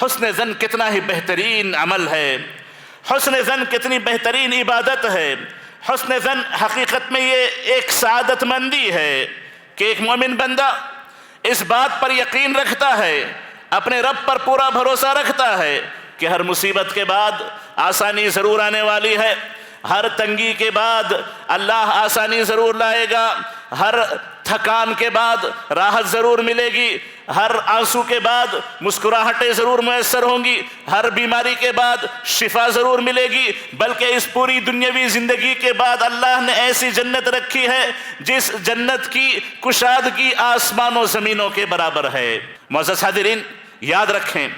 حسن ظن کتنا ہی بہترین عمل ہے، حسن ظن کتنی بہترین عبادت ہے۔ حسن ظن حقیقت میں یہ ایک سعادت مندی ہے کہ ایک مومن بندہ اس بات پر یقین رکھتا ہے، اپنے رب پر پورا بھروسہ رکھتا ہے کہ ہر مصیبت کے بعد آسانی ضرور آنے والی ہے، ہر تنگی کے بعد اللہ آسانی ضرور لائے گا، ہر تھکان کے بعد راحت ضرور ملے گی، ہر آنسو کے بعد مسکراہٹیں ضرور میسر ہوں گی، ہر بیماری کے بعد شفا ضرور ملے گی، بلکہ اس پوری دنیاوی زندگی کے بعد اللہ نے ایسی جنت رکھی ہے جس جنت کی کشادگی آسمان و زمینوں کے برابر ہے۔ معزز حاضرین، یاد رکھیں،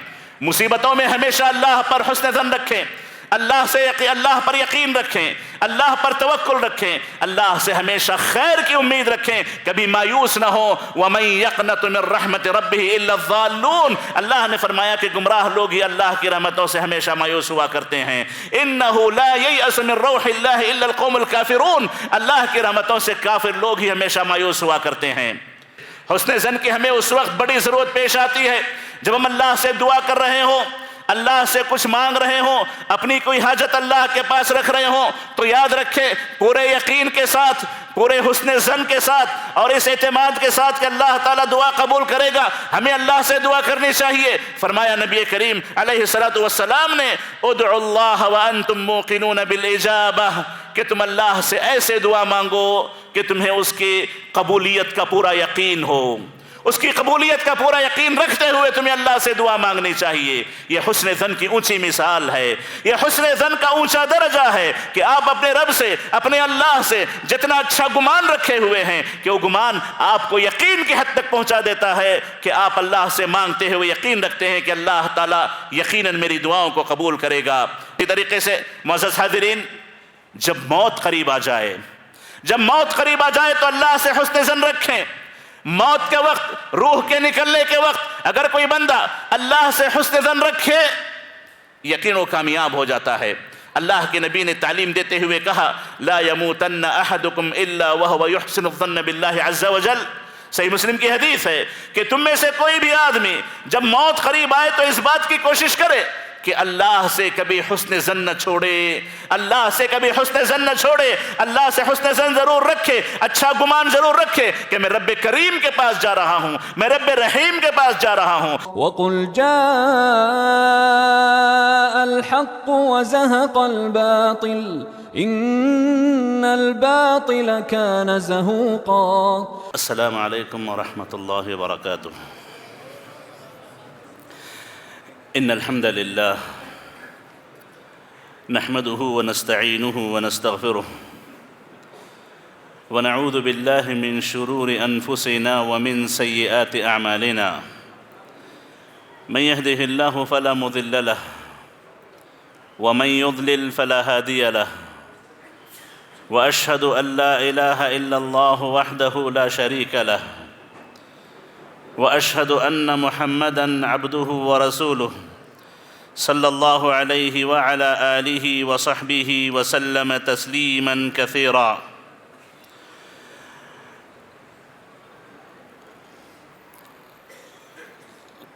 مصیبتوں میں ہمیشہ اللہ پر حسن ظن رکھیں، اللہ پر یقین رکھیں، اللہ پر توکل رکھیں، اللہ سے ہمیشہ خیر کی امید رکھیں، کبھی مایوس نہ ہو۔ وَمَن يَقْنَطُ مِن رَحْمَةِ رَبِّهِ إِلَّا الضَّالُّونَ، اللہ نے فرمایا کہ گمراہ لوگ ہی اللہ کی رحمتوں سے ہمیشہ مایوس ہوا کرتے ہیں۔ إِنَّهُ لَا يَيْأَسُ مِن رَوْحِ اللَّهِ إِلَّا الْقَوْمُ الْكَافِرُونَ، اللہ کی رحمتوں سے کافر لوگ ہی ہمیشہ مایوس ہوا کرتے ہیں۔ حسن ظن کی ہمیں اس وقت بڑی ضرورت پیش آتی ہے جب ہم اللہ سے دعا کر رہے ہوں، اللہ سے کچھ مانگ رہے ہوں، اپنی کوئی حاجت اللہ کے پاس رکھ رہے ہوں، تو یاد رکھیں پورے یقین کے ساتھ، پورے حسن ظن کے ساتھ اور اس اعتماد کے ساتھ کہ اللہ تعالیٰ دعا قبول کرے گا، ہمیں اللہ سے دعا کرنی چاہیے۔ فرمایا نبی کریم علیہ السلام نے ادعوا اللہ وانتم موقنون بالاجابہ، کہ تم اللہ سے ایسے دعا مانگو کہ تمہیں اس کی قبولیت کا پورا یقین ہو، اس کی قبولیت کا پورا یقین رکھتے ہوئے تمہیں اللہ سے دعا مانگنی چاہیے۔ یہ حسن ظن کی اونچی مثال ہے، یہ حسن ظن کا اونچا درجہ ہے کہ آپ اپنے رب سے، اپنے اللہ سے جتنا اچھا گمان رکھے ہوئے ہیں کہ وہ گمان آپ کو یقین کی حد تک پہنچا دیتا ہے کہ آپ اللہ سے مانگتے ہوئے یقین رکھتے ہیں کہ اللہ تعالیٰ یقیناً میری دعاؤں کو قبول کرے گا۔ اسی طریقے سے معزز حاضرین، جب موت قریب آ جائے، تو اللہ سے حسن ظن رکھیں۔ موت کے وقت، روح کے نکلنے کے وقت اگر کوئی بندہ اللہ سے حسن ظن رکھے، یقین وہ کامیاب ہو جاتا ہے۔ اللہ کے نبی نے تعلیم دیتے ہوئے کہا لا يموتن احدكم الا وهو يحسن الظن بالله عز وجل، صحیح مسلم کی حدیث ہے کہ تم میں سے کوئی بھی آدمی جب موت قریب آئے تو اس بات کی کوشش کرے کہ اللہ سے کبھی حسن ظن نہ چھوڑے، اللہ سے کبھی حسن ظن نہ چھوڑے، اللہ سے حسن ظن ضرور رکھے، اچھا گمان ضرور رکھے کہ میں رب کریم کے پاس جا رہا ہوں، میں رب رحیم کے پاس جا رہا ہوں۔ وَقُلْ جَاءَ الْحَقُّ وَزَهَقَ الْبَاطِلُ إِنَّ الْبَاطِلَ كَانَ زَهُوقًا۔ السلام علیکم ورحمۃ اللہ وبرکاتہ۔ ان الحمد للہ نحمده ونستعینه ونستغفره ونعوذ باللہ من شرور انفسنا ومن سیئات اعمالنا، من يهده اللہ فلا مضل له ومن يضلل فلا هادی له، واشهد ان لا الہ الا اللہ وحدہ لا شریک له، واشهد ان محمدا عبده ورسوله صلی اللہ علیہ وعلى آلہ وصحبہ وسلم تسلیما کثیرا۔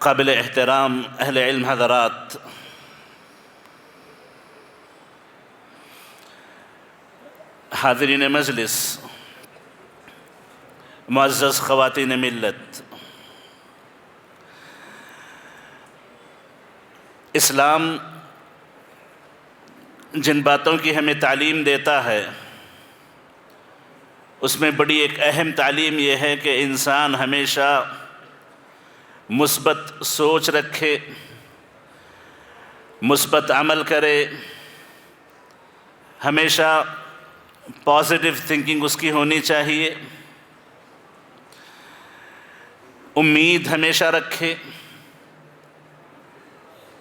قابل احترام اہل علم حضرات، حاضرین مجلس، معزز خواتین ملت، اسلام جن باتوں کی ہمیں تعلیم دیتا ہے اس میں بڑی ایک اہم تعلیم یہ ہے کہ انسان ہمیشہ مثبت سوچ رکھے، مثبت عمل کرے، ہمیشہ پازیٹیو تھنکنگ اس کی ہونی چاہیے، امید ہمیشہ رکھے۔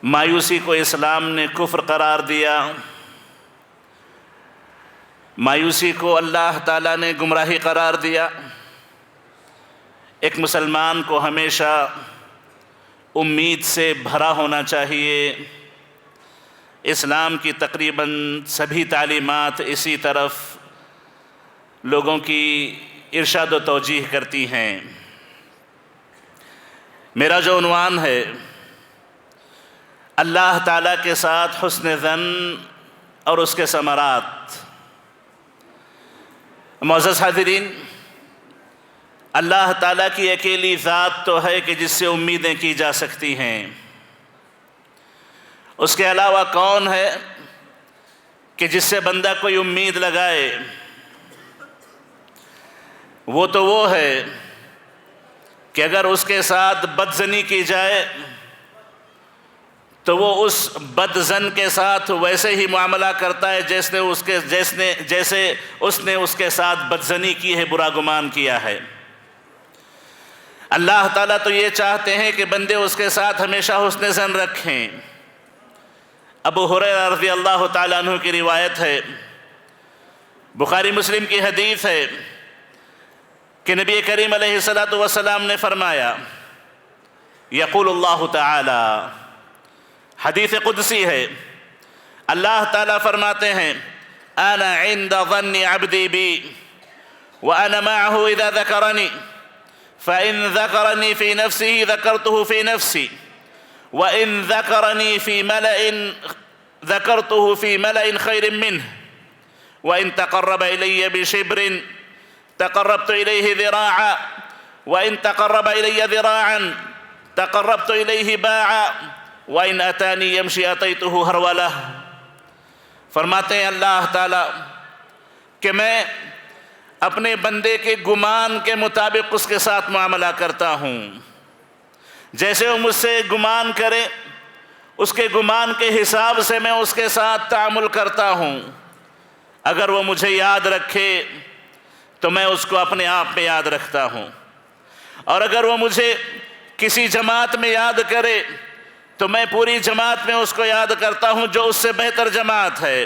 مایوسی کو اسلام نے کفر قرار دیا، مایوسی کو اللہ تعالیٰ نے گمراہی قرار دیا۔ ایک مسلمان کو ہمیشہ امید سے بھرا ہونا چاہیے۔ اسلام کی تقریباً سبھی تعلیمات اسی طرف لوگوں کی ارشاد و توجیہ کرتی ہیں۔ میرا جو عنوان ہے اللہ تعالیٰ کے ساتھ حسن ظن اور اس کے ثمرات۔ معزز حاضرین، اللہ تعالیٰ کی اکیلی ذات تو ہے کہ جس سے امیدیں کی جا سکتی ہیں۔ اس کے علاوہ کون ہے کہ جس سے بندہ کوئی امید لگائے؟ وہ تو وہ ہے کہ اگر اس کے ساتھ بدظنی کی جائے تو وہ اس بدظن کے ساتھ ویسے ہی معاملہ کرتا ہے جیسے اس نے اس کے ساتھ بدظنی کی ہے، برا گمان کیا ہے۔ اللہ تعالیٰ تو یہ چاہتے ہیں کہ بندے اس کے ساتھ ہمیشہ حسن ظن رکھیں۔ ابو ہریرہ رضی اللہ تعالیٰ عنہ کی روایت ہے، بخاری مسلم کی حدیث ہے کہ نبی کریم علیہ السلام نے فرمایا، یقول اللہ تعالی، حدیث قدسی ہے، اللہ تعالیٰ فرماتے ہیں، انا عند ظن عبدی بی وانا معه اذا ذکرنی فإن ذكرني في نفسه ذكرته في نفسي وإن ذكرني في ملأ ذكرته في ملأ خير منه وإن تقرب إلي بشبر تقربت إليه ذراعا وإن تقرب إلي ذراعا تقربت إليه باعا وإن أتاني يمشي أتيته هرولة۔ فرماتے ہیں اللہ تعالیٰ کہ میں اپنے بندے کے گمان کے مطابق اس کے ساتھ معاملہ کرتا ہوں، جیسے وہ مجھ سے گمان کرے اس کے گمان کے حساب سے میں اس کے ساتھ تعامل کرتا ہوں۔ اگر وہ مجھے یاد رکھے تو میں اس کو اپنے آپ میں یاد رکھتا ہوں، اور اگر وہ مجھے کسی جماعت میں یاد کرے تو میں پوری جماعت میں اس کو یاد کرتا ہوں جو اس سے بہتر جماعت ہے۔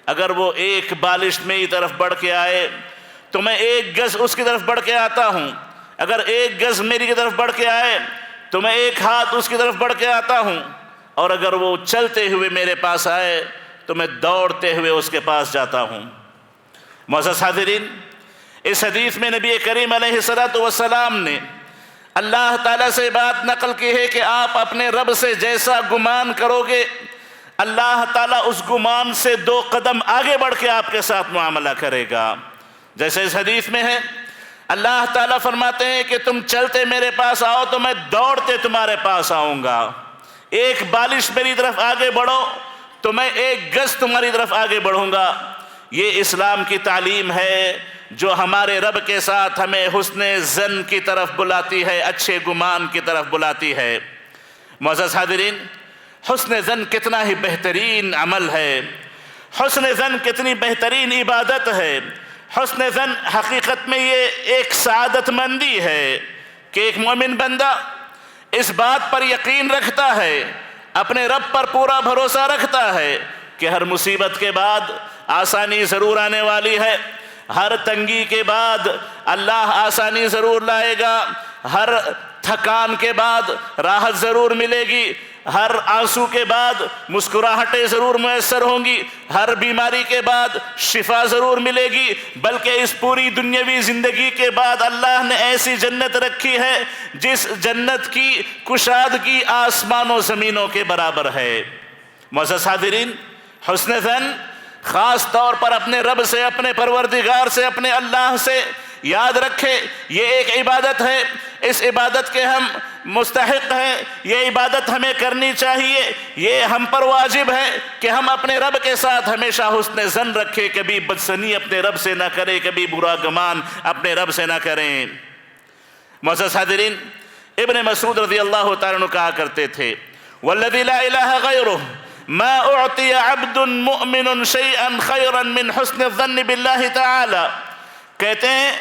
اگر وہ ایک بالش میری طرف بڑھ کے آئے تو میں ایک گز اس کی طرف بڑھ کے آتا ہوں، اگر ایک گز میری طرف بڑھ کے آئے تو میں ایک ہاتھ اس کی طرف بڑھ کے آتا ہوں، اور اگر وہ چلتے ہوئے میرے پاس آئے تو میں دوڑتے ہوئے اس کے پاس جاتا ہوں۔ معزز حاضرین، اس حدیث میں نبی کریم علیہ السلام نے اللہ تعالیٰ سے بات نقل کی ہے کہ آپ اپنے رب سے جیسا گمان کرو گے، اللہ تعالیٰ اس گمان سے 2 قدم آگے بڑھ کے آپ کے ساتھ معاملہ کرے گا۔ جیسے اس حدیث میں ہے، اللہ تعالیٰ فرماتے ہیں کہ تم چلتے میرے پاس آؤ تو میں دوڑتے تمہارے پاس آؤں گا، ایک بالش میری طرف آگے بڑھو تو میں ایک گز تمہاری طرف آگے بڑھوں گا۔ یہ اسلام کی تعلیم ہے جو ہمارے رب کے ساتھ ہمیں حسن ظن کی طرف بلاتی ہے، اچھے گمان کی طرف بلاتی ہے۔ معزز حاضرین، حسن ظن کتنا ہی بہترین عمل ہے، حسن ظن کتنی بہترین عبادت ہے۔ حسن ظن حقیقت میں یہ ایک سعادت مندی ہے کہ ایک مومن بندہ اس بات پر یقین رکھتا ہے، اپنے رب پر پورا بھروسہ رکھتا ہے کہ ہر مصیبت کے بعد آسانی ضرور آنے والی ہے، ہر تنگی کے بعد اللہ آسانی ضرور لائے گا، ہر تھکان کے بعد راحت ضرور ملے گی، ہر آنسو کے بعد مسکراہٹیں ضرور میسر ہوں گی، ہر بیماری کے بعد شفا ضرور ملے گی، بلکہ اس پوری دنیاوی زندگی کے بعد اللہ نے ایسی جنت رکھی ہے جس جنت کی کشادگی آسمان و زمینوں کے برابر ہے۔ معزز حاضرین، حسن ظن خاص طور پر اپنے رب سے، اپنے پروردگار سے، اپنے اللہ سے یاد رکھے، یہ ایک عبادت ہے، اس عبادت کے ہم مستحق ہیں، یہ عبادت ہمیں کرنی چاہیے، یہ ہم پر واجب ہے کہ ہم اپنے رب کے ساتھ ہمیشہ حسن ظن رکھیں، کبھی بدظنی اپنے رب سے نہ کریں، کبھی برا گمان اپنے رب سے نہ کریں۔ معزز حاضرین، ابن مسعود رضی اللہ تعالیٰ عنہ کہا کرتے تھے، والذی لا الہ غیرہ ما اعطی عبد مؤمن شیئا خیرا من حسن الظن باللہ تعالی۔ کہتے ہیں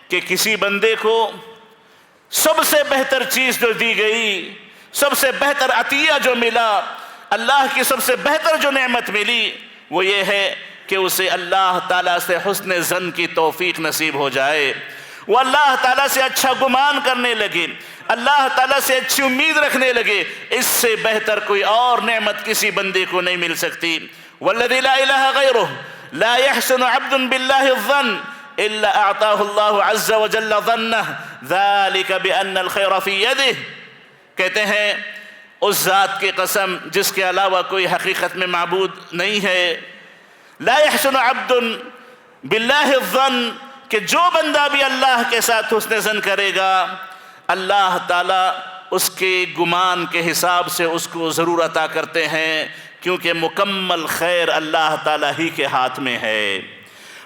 کہ کسی بندے کو سب سے بہتر چیز جو دی گئی، سب سے بہتر عطیہ جو ملا، اللہ کی سب سے بہتر جو نعمت ملی، وہ یہ ہے کہ اسے اللہ تعالیٰ سے حسن ظن کی توفیق نصیب ہو جائے، وہ اللہ تعالیٰ سے اچھا گمان کرنے لگے، اللہ تعالیٰ سے اچھی امید رکھنے لگے۔ اس سے بہتر کوئی اور نعمت کسی بندے کو نہیں مل سکتی۔ والذی لا الہ غیرہ لا يحسن عبد باللہ الظن الا اعطاہ اللہ عز وجل ظنہ ذلک بان الخیر فی یدہ۔ کہتے ہیں اس ذات کی قسم جس کے علاوہ کوئی حقیقت میں معبود نہیں ہے، لا يحسن عبد باللہ الظن، کہ جو بندہ بھی اللہ کے ساتھ حسن ظن کرے گا اللہ تعالیٰ اس کے گمان کے حساب سے اس کو ضرور عطا کرتے ہیں، کیونکہ مکمل خیر اللہ تعالیٰ ہی کے ہاتھ میں ہے،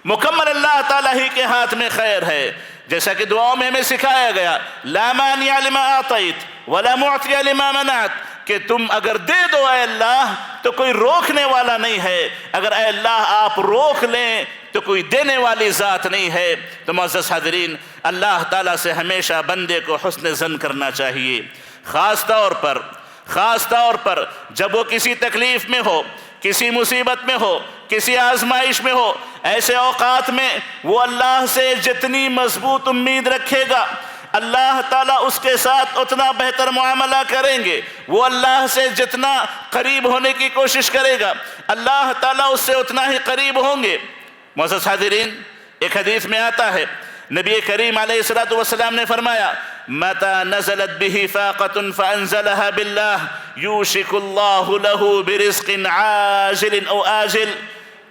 مکمل اللہ تعالیٰ ہی کے ہاتھ میں خیر ہے۔ جیسا کہ دعاؤں میں ہمیں سکھایا گیا، لا مانع لما اعطیت ولا معطی لما منعت، کہ تم اگر دے دو اے اللہ تو کوئی روکنے والا نہیں ہے، اگر اے اللہ آپ روک لیں تو کوئی دینے والی ذات نہیں ہے۔ تو معزز حاضرین، اللہ تعالیٰ سے ہمیشہ بندے کو حسن ظن کرنا چاہیے، خاص طور پر جب وہ کسی تکلیف میں ہو، کسی مصیبت میں ہو، کسی آزمائش میں ہو، ایسے اوقات میں وہ اللہ سے جتنی مضبوط امید رکھے گا اللہ تعالیٰ اس کے ساتھ اتنا بہتر معاملہ کریں گے، وہ اللہ سے جتنا قریب ہونے کی کوشش کرے گا اللہ تعالیٰ اس سے اتنا ہی قریب ہوں گے۔ معزز حاضرین، ایک حدیث میں آتا ہے نبی کریم علیہ السلام نے فرمایا، مَتَى نَزَلَتْ بِهِ فَاقَةٌ فَأَنزَلَهَا بِاللَّهِ يُوشِكُ اللَّهُ لَهُ بِرِزْقٍ عَاجِلٍ أَوْ آجِلٍ،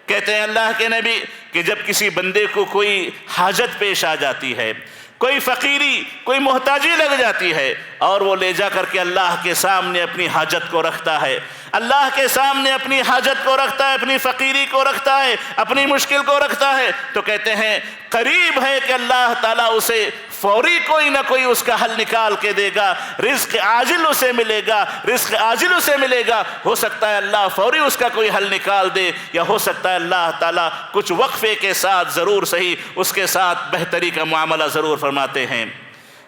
کہتے ہیں اللہ کے نبی کہ جب کسی بندے کو کوئی حاجت پیش آ جاتی ہے، کوئی فقیری، کوئی محتاجی لگ جاتی ہے اور وہ لے جا کر کے اللہ کے سامنے اپنی حاجت کو رکھتا ہے، اللہ کے سامنے اپنی حاجت کو رکھتا ہے، اپنی فقیری کو رکھتا ہے، اپنی مشکل کو رکھتا ہے، تو کہتے ہیں قریب ہے کہ اللہ تعالیٰ اسے فوری کوئی نہ کوئی اس کا حل نکال کے دے گا، رزق عاجل اسے ملے گا، رزق عاجل اسے ملے گا۔ ہو سکتا ہے اللہ فوری اس کا کوئی حل نکال دے، یا ہو سکتا ہے اللہ تعالیٰ کچھ وقفے کے ساتھ ضرور صحیح اس کے ساتھ بہتری کا معاملہ ضرور فرماتے ہیں۔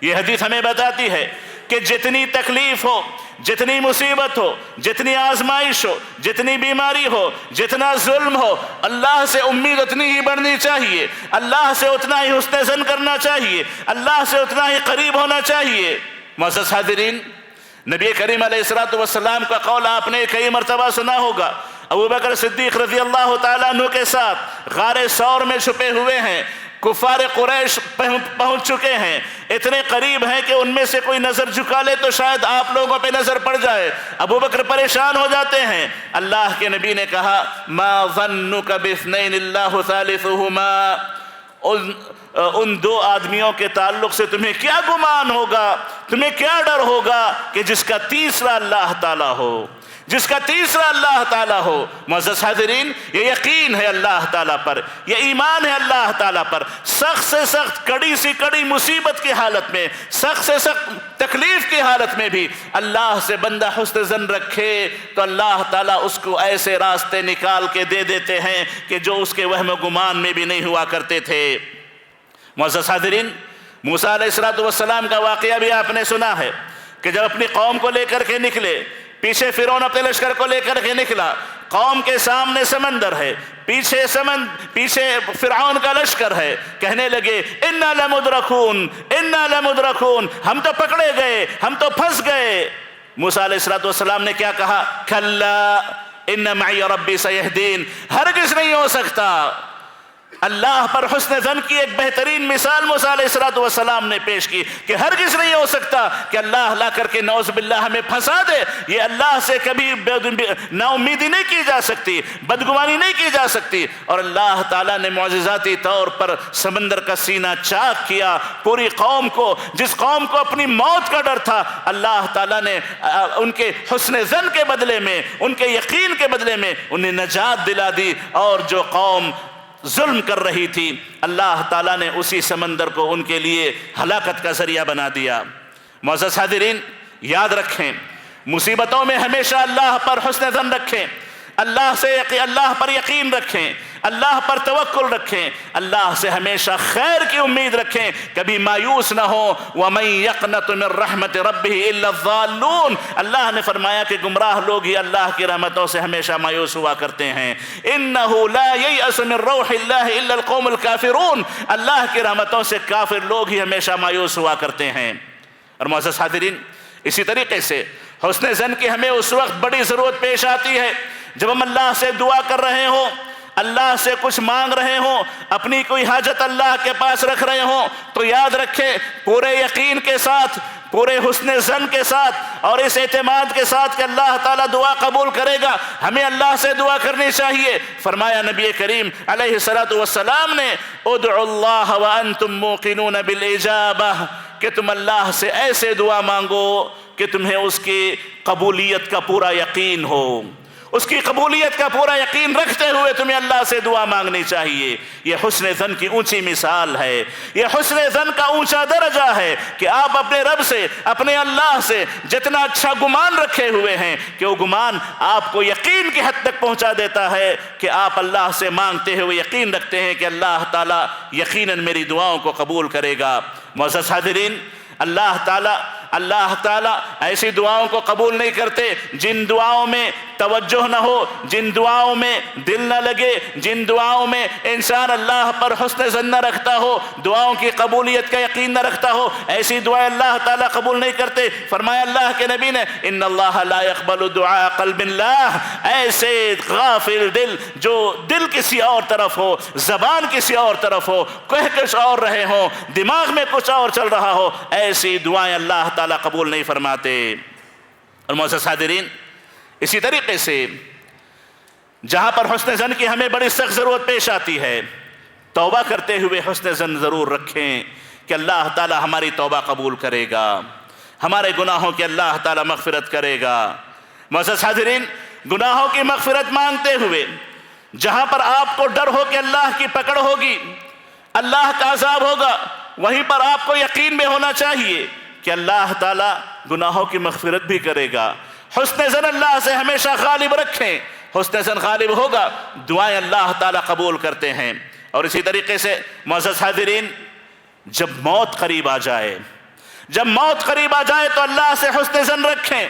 یہ حدیث ہمیں بتاتی ہے کہ جتنی تکلیف ہو، جتنی مصیبت ہو، جتنی آزمائش ہو، جتنی بیماری ہو، جتنا ظلم ہو، اللہ سے امید اتنی ہی بڑھنی چاہیے، اللہ سے اتنا ہی حسن ظن کرنا چاہیے، اللہ سے اتنا ہی قریب ہونا چاہیے۔ معزز حاضرین، نبی کریم علیہ السلام کا قول آپ نے کئی مرتبہ سنا ہوگا، ابوبکر صدیق رضی اللہ تعالیٰ عنہ کے ساتھ غار ثور میں چھپے ہوئے ہیں، کفار قریش پہنچ چکے ہیں، اتنے قریب ہیں کہ ان میں سے کوئی نظر جھکا لے تو شاید آپ لوگوں پہ نظر پڑ جائے۔ ابوبکر پریشان ہو جاتے ہیں، اللہ کے نبی نے کہا، ما ظنک باثنین اللہ ثالثہما، ان دو آدمیوں کے تعلق سے تمہیں کیا گمان ہوگا، تمہیں کیا ڈر ہوگا کہ جس کا تیسرا اللہ تعالیٰ ہو، جس کا تیسرا اللہ تعالیٰ ہو۔ معزز حاضرین، یہ یقین ہے اللہ تعالیٰ پر، یہ ایمان ہے اللہ تعالیٰ پر۔ سخت سے سخت، کڑی سی کڑی مصیبت کی حالت میں، سخت سے سخت تکلیف کی حالت میں بھی اللہ سے بندہ حسن ظن رکھے تو اللہ تعالیٰ اس کو ایسے راستے نکال کے دے دیتے ہیں کہ جو اس کے وہم و گمان میں بھی نہیں ہوا کرتے تھے۔ معزز حاضرین، موسیٰ علیہ السلام کا واقعہ بھی آپ نے سنا ہے کہ جب اپنی قوم کو لے کر کے نکلے، پیچھے فرعون اپنے لشکر کو لے کر کے نکلا، قوم کے سامنے سمندر ہے، پیچھے فرعون کا لشکر ہے، کہنے لگے انا لمدرکون، انا لمدرکون، ہم تو پکڑے گئے، ہم تو پھنس گئے۔ موسیٰ علیہ السلام نے کیا کہا؟ کلا ان معی ربی سیہدین، ہرگز نہیں ہو سکتا۔ اللہ پر حسن ظن کی ایک بہترین مثال موسیٰ علیہ السلام نے پیش کی کہ ہرگز نہیں ہو سکتا کہ اللہ لا کر کے نعوذ باللہ ہمیں پھنسا دے۔ یہ اللہ سے کبھی نا امیدی نہیں کی جا سکتی، بدگمانی نہیں کی جا سکتی۔ اور اللہ تعالیٰ نے معجزاتی طور پر سمندر کا سینہ چاک کیا، پوری قوم کو، جس قوم کو اپنی موت کا ڈر تھا، اللہ تعالیٰ نے ان کے حسن ظن کے بدلے میں، ان کے یقین کے بدلے میں انہیں نجات دلا دی، اور جو قوم ظلم کر رہی تھی اللہ تعالیٰ نے اسی سمندر کو ان کے لیے ہلاکت کا ذریعہ بنا دیا۔ معزز حاضرین، یاد رکھیں، مصیبتوں میں ہمیشہ اللہ پر حسن ظن رکھیں، اللہ پر یقین رکھیں، اللہ پر توکل رکھیں، اللہ سے ہمیشہ خیر کی امید رکھیں، کبھی مایوس نہ ہو۔ وَمَن يَقْنَطُ مِن رَحْمَتِ رَبِّهِ إِلَّا الضَّالُّونَ، اللہ نے فرمایا کہ گمراہ لوگ ہی اللہ کی رحمتوں سے ہمیشہ مایوس ہوا کرتے ہیں۔ إِنَّهُ لَا يَيْأَسُ مِن رَوْحِ اللَّهِ إِلَّا الْقَوْمُ الْكَافِرُونَ، اللہ کی رحمتوں سے کافر لوگ ہی ہمیشہ مایوس ہوا کرتے ہیں۔ اور معزز حاضرین، اسی طریقے سے حسن ظن کی ہمیں اس وقت بڑی ضرورت پیش آتی ہے جب ہم اللہ سے دعا کر رہے ہوں، اللہ سے کچھ مانگ رہے ہوں، اپنی کوئی حاجت اللہ کے پاس رکھ رہے ہوں، تو یاد رکھیں پورے یقین کے ساتھ، پورے حسن ظن کے ساتھ اور اس اعتماد کے ساتھ کہ اللہ تعالیٰ دعا قبول کرے گا، ہمیں اللہ سے دعا کرنی چاہیے۔ فرمایا نبی کریم علیہ السلام نے ادعوا اللہ وانتم موقنون بالاجابہ، کہ تم اللہ سے ایسے دعا مانگو کہ تمہیں اس کی قبولیت کا پورا یقین ہو، اس کی قبولیت کا پورا یقین رکھتے ہوئے تمہیں اللہ سے دعا مانگنی چاہیے۔ یہ حسن ظن کی اونچی مثال ہے، یہ حسن ظن کا اونچا درجہ ہے کہ آپ اپنے رب سے، اپنے اللہ سے جتنا اچھا گمان رکھے ہوئے ہیں کہ وہ گمان آپ کو یقین کی حد تک پہنچا دیتا ہے کہ آپ اللہ سے مانگتے ہوئے یقین رکھتے ہیں کہ اللہ تعالیٰ یقیناً میری دعاؤں کو قبول کرے گا۔ معزز حاضرین، اللہ تعالیٰ ایسی دعاؤں کو قبول نہیں کرتے جن دعاؤں میں توجہ نہ ہو، جن دعاؤں میں دل نہ لگے، جن دعاؤں میں انسان اللہ پر حسن ظن نہ رکھتا ہو، دعاؤں کی قبولیت کا یقین نہ رکھتا ہو، ایسی دعائیں اللہ تعالیٰ قبول نہیں کرتے۔ فرمایا اللہ کے نبی نے ان اللہ لا يقبل دعاء قلب اللہ، ایسے غافل دل جو دل کسی اور طرف ہو، زبان کسی اور طرف ہو، کچھ اور رہے ہوں، دماغ میں کچھ اور چل رہا ہو، ایسی دعائیں اللہ تعالیٰ قبول نہیں فرماتے۔ اور معزز حاضرین، اسی طریقے سے جہاں پر حسن ظن کی ہمیں بڑی سخت ضرورت پیش آتی ہے، توبہ کرتے ہوئے حسن ظن ضرور رکھیں کہ اللہ تعالیٰ ہماری توبہ قبول کرے گا، ہمارے گناہوں کی اللہ تعالیٰ مغفرت کرے گا۔ معزز حاضرین، گناہوں کی مغفرت مانگتے ہوئے جہاں پر آپ کو ڈر ہو کہ اللہ کی پکڑ ہوگی، اللہ کا عذاب ہوگا، وہیں پر آپ کو یقین بھی ہونا چاہیے کہ اللہ تعالیٰ گناہوں کی مغفرت بھی کرے گا۔ حسن ظن اللہ سے ہمیشہ غالب رکھیں، حسن ظن غالب ہوگا، دعائیں اللہ تعالیٰ قبول کرتے ہیں۔ اور اسی طریقے سے معزز حاضرین، جب موت قریب آ جائے تو اللہ سے حسن ظن رکھیں۔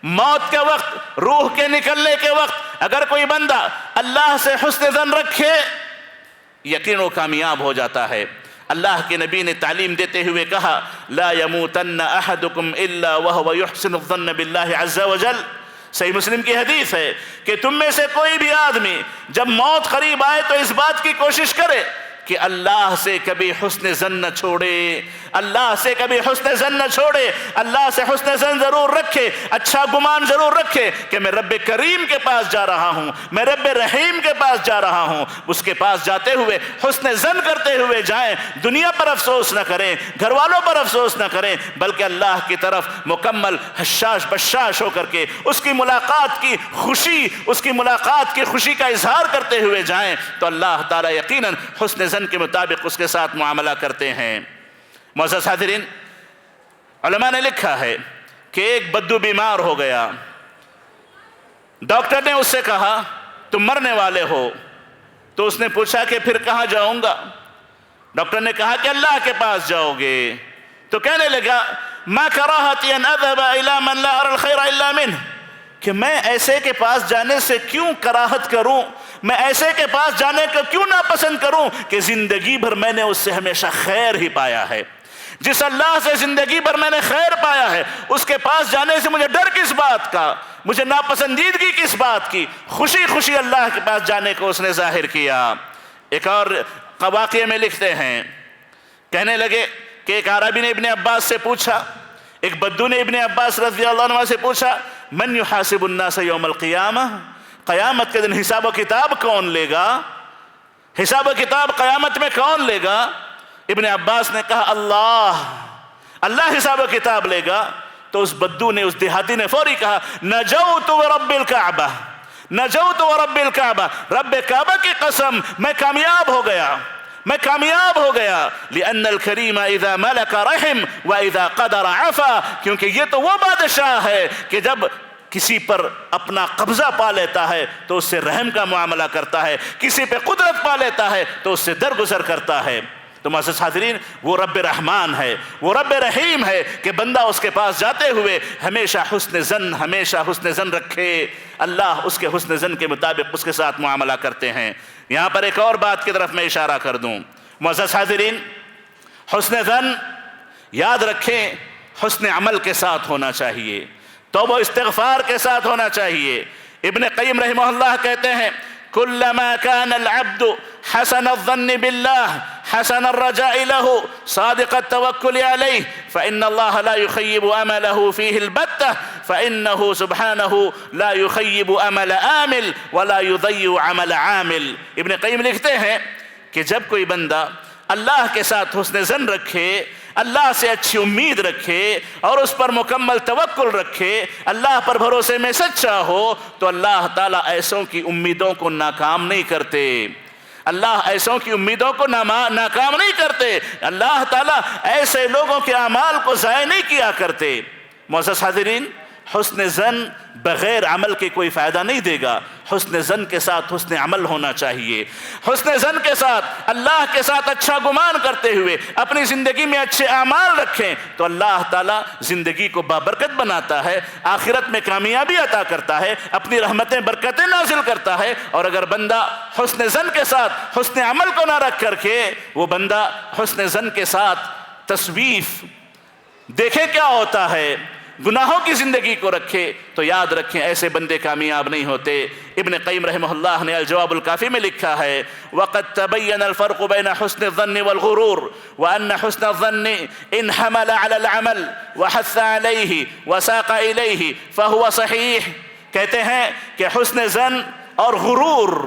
موت کے وقت، روح کے نکلنے کے وقت اگر کوئی بندہ اللہ سے حسن ظن رکھے، یقین وہ کامیاب ہو جاتا ہے۔ اللہ کے نبی نے تعلیم دیتے ہوئے کہا لا يموتن احدكم الا وهو يحسن الظن بالله عز وجل، صحیح مسلم کی حدیث ہے کہ تم میں سے کوئی بھی آدمی جب موت قریب آئے تو اس بات کی کوشش کرے کہ اللہ سے کبھی حسن ظن نہ چھوڑے، اللہ سے کبھی حسن ظن نہ چھوڑے، اللہ سے حسن ظن ضرور رکھے، اچھا گمان ضرور رکھے کہ میں رب کریم کے پاس جا رہا ہوں، میں رب رحیم کے پاس جا رہا ہوں۔ اس کے پاس جاتے ہوئے حسن ظن کرتے ہوئے جائیں، دنیا پر افسوس نہ کریں، گھر والوں پر افسوس نہ کریں، بلکہ اللہ کی طرف مکمل حشاش بشاش ہو کر کے اس کی ملاقات کی خوشی کا اظہار کرتے ہوئے جائیں تو اللہ تعالیٰ یقیناً حسن ظن کے مطابق اس کے ساتھ معاملہ کرتے ہیں۔ معزز حاضرین، علماء نے لکھا ہے کہ ایک بدو بیمار ہو گیا، ڈاکٹر نے اس سے کہا تم مرنے والے ہو، تو اس نے پوچھا کہ پھر کہاں جاؤں گا؟ ڈاکٹر نے کہا کہ اللہ کے پاس جاؤ گے۔ تو کہنے لگا ما کراہتی ان اذهب الى من لا ارى الخير الا منه، کہ میں ایسے کے پاس جانے سے کیوں کراہت کروں، میں ایسے کے پاس جانے کو کیوں ناپسند کروں کہ زندگی بھر میں نے اس سے ہمیشہ خیر ہی پایا ہے، جس اللہ سے زندگی بھر میں نے خیر پایا ہے اس کے پاس جانے سے مجھے ڈر کس بات کا، مجھے ناپسندیدگی کس بات کی، خوشی خوشی اللہ کے پاس جانے کو اس نے ظاہر کیا۔ ایک اور واقعے میں لکھتے ہیں، کہنے لگے کہ ایک عربی نے ابن عباس سے پوچھا، ایک بدو نے ابن عباس رضی اللہ عنہ سے پوچھا من یحاسب الناس یوم القیامہ، قیامت کے دن حساب و کتاب کون لے گا، حساب و کتاب قیامت میں کون لے گا؟ ابن عباس نے کہا اللہ حساب و کتاب لے گا۔ تو اس بدو نے، اس دیہاتی نے فوری کہا نجوت ورب الکعبہ، نجوت ورب الکعبہ، رب کعبہ کی قسم میں کامیاب ہو گیا، میں کامیاب ہو گیا۔ لأن الکریم اذا ملک رحم واذا قدر عفا، کیونکہ یہ تو وہ بادشاہ ہے کہ جب کسی پر اپنا قبضہ پا لیتا ہے تو اس سے رحم کا معاملہ کرتا ہے، کسی پہ قدرت پا لیتا ہے تو اس سے درگزر کرتا ہے۔ تو معزز حاضرین، وہ رب رحمان ہے، وہ رب رحیم ہے کہ بندہ اس کے پاس جاتے ہوئے ہمیشہ حسن ظن رکھے، اللہ اس کے حسن ظن کے مطابق اس کے ساتھ معاملہ کرتے ہیں۔ یہاں پر ایک اور بات کی طرف میں اشارہ کر دوں، معزز حاضرین، حسن ظن یاد رکھیں حسن عمل کے ساتھ ہونا چاہیے، توبہ و استغفار کے ساتھ ہونا چاہیے۔ ابن قیم رحمہ اللہ کہتے ہیں كلما كان العبد حسن الظن بالله حسن الرجاء له صادق التوكل عليه فإن الله لا يخيب أمله فيه البتة فإنه سبحانه لا يخيب أمل آمل ولا يضيع عمل عامل۔ ابن قیم لکھتے ہیں کہ جب کوئی بندہ اللہ کے ساتھ حسن ظن رکھے، اللہ سے اچھی امید رکھے اور اس پر مکمل توکل رکھے، اللہ پر بھروسے میں سچا ہو، تو اللہ تعالیٰ ایسوں کی امیدوں کو ناکام نہیں کرتے، اللہ ایسوں کی امیدوں کو ناکام نہیں کرتے، اللہ تعالیٰ ایسے لوگوں کے اعمال کو ضائع نہیں کیا کرتے۔ معزز حاضرین، حسن ظن بغیر عمل کے کوئی فائدہ نہیں دے گا، حسن ظن کے ساتھ حسن عمل ہونا چاہیے۔ حسن ظن کے ساتھ اللہ کے ساتھ اچھا گمان کرتے ہوئے اپنی زندگی میں اچھے اعمال رکھیں تو اللہ تعالیٰ زندگی کو بابرکت بناتا ہے، آخرت میں کامیابی عطا کرتا ہے، اپنی رحمتیں برکتیں نازل کرتا ہے۔ اور اگر بندہ حسن ظن کے ساتھ حسن عمل کو نہ رکھ کر کے وہ بندہ حسن ظن کے ساتھ تصویف دیکھیں کیا ہوتا ہے، گناہوں کی زندگی کو رکھے تو یاد رکھیں ایسے بندے کامیاب نہیں ہوتے۔ ابن قیم رحمہ اللہ نے الجواب الکافی میں لکھا ہے وَقَدْ تَبَيَّنَ الْفَرْقُ بَيْنَ حُسْنِ الظَّنِّ وَالْغُرُورِ وَأَنَّ حُسْنَ الظَّنِّ إِنْ حَمَلَ عَلَى الْعَمَلِ وَحَثَّ عَلَيْهِ وَسَاقَ إِلَيْهِ فَهُوَ صَحِيحٌ۔ کہتے ہیں کہ حسن ظن اور غرور،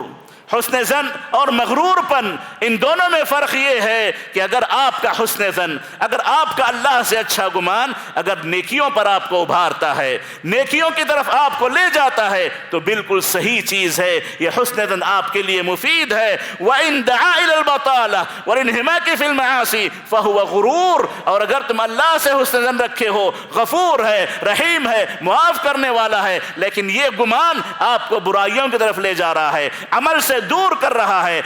حسن ظن اور مغرور پن، ان دونوں میں فرق یہ ہے کہ اگر آپ کا حسن ظن، اگر آپ کا اللہ سے اچھا گمان اگر نیکیوں پر آپ کو ابھارتا ہے، نیکیوں کی طرف آپ کو لے جاتا ہے تو بالکل صحیح چیز ہے، یہ حسن ظن آپ کے لیے مفید ہے۔ وَإِن دَعَا إِلَى الْبَطَالَةِ وَالْانْهِمَاكِ فِي الْمَعَاصِي فَهُوَ غُرُورٌ۔ اور اگر تم اللہ سے حسن ظن رکھے ہو، غفور ہے، رحیم ہے، معاف کرنے والا ہے، لیکن یہ گمان آپ کو برائیوں کی طرف لے جا رہا ہے، عمل سے دور کر رہا ہے،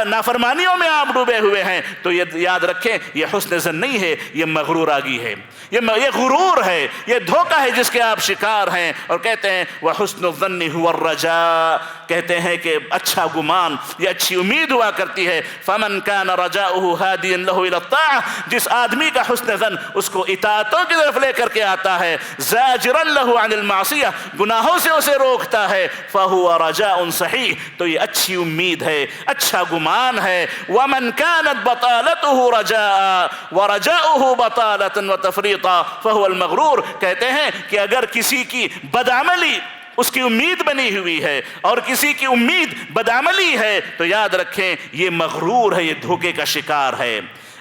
نافرمانیوں میں آپ ڈوبے ہوئے ہیں، تو یہ یاد رکھیں یہ حسن ظن نہیں ہے، یہ مغرور آگی ہے، یہ غرور ہے، یہ دھوکہ ہے جس کے آپ شکار ہیں۔ اور کہتے ہیں وَحُسْنُ الظَّنِّ هُوَ الرَّجَاءُ، کہتے ہیں کہ اچھا گمان یہ اچھی امید ہوا کرتی ہے۔ فَمَنْ كَانَ رَجَاؤُهُ هَادِيًا لَهُ إِلَى الطَّاعَةِ، جس آدمی کا حسن ظن اس کو اطاعتوں کی طرف لے کر کے آتا ہے، زَاجِرًا لَهُ عَنِ الْمَعْصِيَةِ، گناہوں سے اسے روکتا ہے، فَهُوَ رَجَاءٌ صَحِيحٌ، تو یہ اچھی امید ہے، اچھا گمان ہے۔ وَمَنْ كَانَتْ بَطَالَتُهُ رَجَاءً وَرَجَاؤُهُ بَطَالَةً وَتَفْرِيطًا فَهُوَ الْمَغْرُورُ، کہتے ہیں کہ اگر کسی کی بدعملی اس کی امید بنی ہوئی ہے اور کسی کی امید بدعملی ہے تو یاد رکھیں یہ مغرور ہے، یہ دھوکے کا شکار ہے۔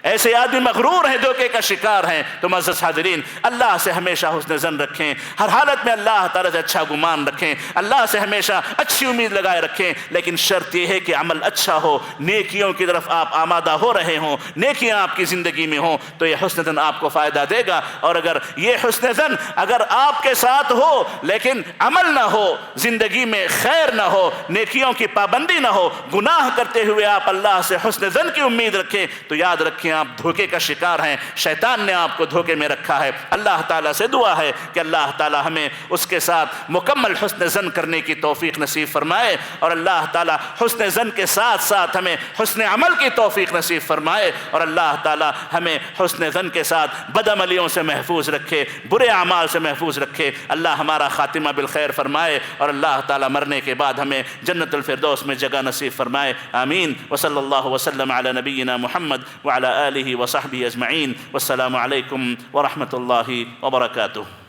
ایسے آدمی مغرور ہیں، دھوکے کا شکار ہیں۔ تو معزز حاضرین، اللہ سے ہمیشہ حسن ظن رکھیں، ہر حالت میں اللہ تعالیٰ سے اچھا گمان رکھیں، اللہ سے ہمیشہ اچھی امید لگائے رکھیں، لیکن شرط یہ ہے کہ عمل اچھا ہو، نیکیوں کی طرف آپ آمادہ ہو رہے ہوں، نیکیاں آپ کی زندگی میں ہوں تو یہ حسن ظن آپ کو فائدہ دے گا۔ اور اگر یہ حسن ظن اگر آپ کے ساتھ ہو لیکن عمل نہ ہو، زندگی میں خیر نہ ہو، نیکیوں کی پابندی نہ ہو، گناہ کرتے ہوئے آپ اللہ سے حسن ظن کی امید رکھیں تو یاد رکھیں آپ دھوکے کا شکار ہیں، شیطان نے آپ کو دھوکے میں رکھا ہے۔ اللہ تعالیٰ سے دعا ہے کہ اللہ تعالیٰ ہمیں اس کے ساتھ مکمل حسن ظن کرنے کی توفیق نصیب فرمائے، اور اللہ تعالیٰ حسن ظن کے ساتھ ساتھ ہمیں حسن عمل کی توفیق نصیب فرمائے، اور اللہ تعالیٰ ہمیں حسن ظن کے ساتھ بدعملیوں سے محفوظ رکھے، برے اعمال سے محفوظ رکھے۔ اللہ ہمارا خاتمہ بالخیر فرمائے، اور اللہ تعالیٰ مرنے کے بعد ہمیں جنت الفردوس میں جگہ نصیب فرمائے۔ آمین۔ وصلی اللہ وسلم علی نبینا محمد وعلی آلہ وصحبہ اجمعین۔ والسلام علیکم ورحمۃ اللہ وبرکاتہ۔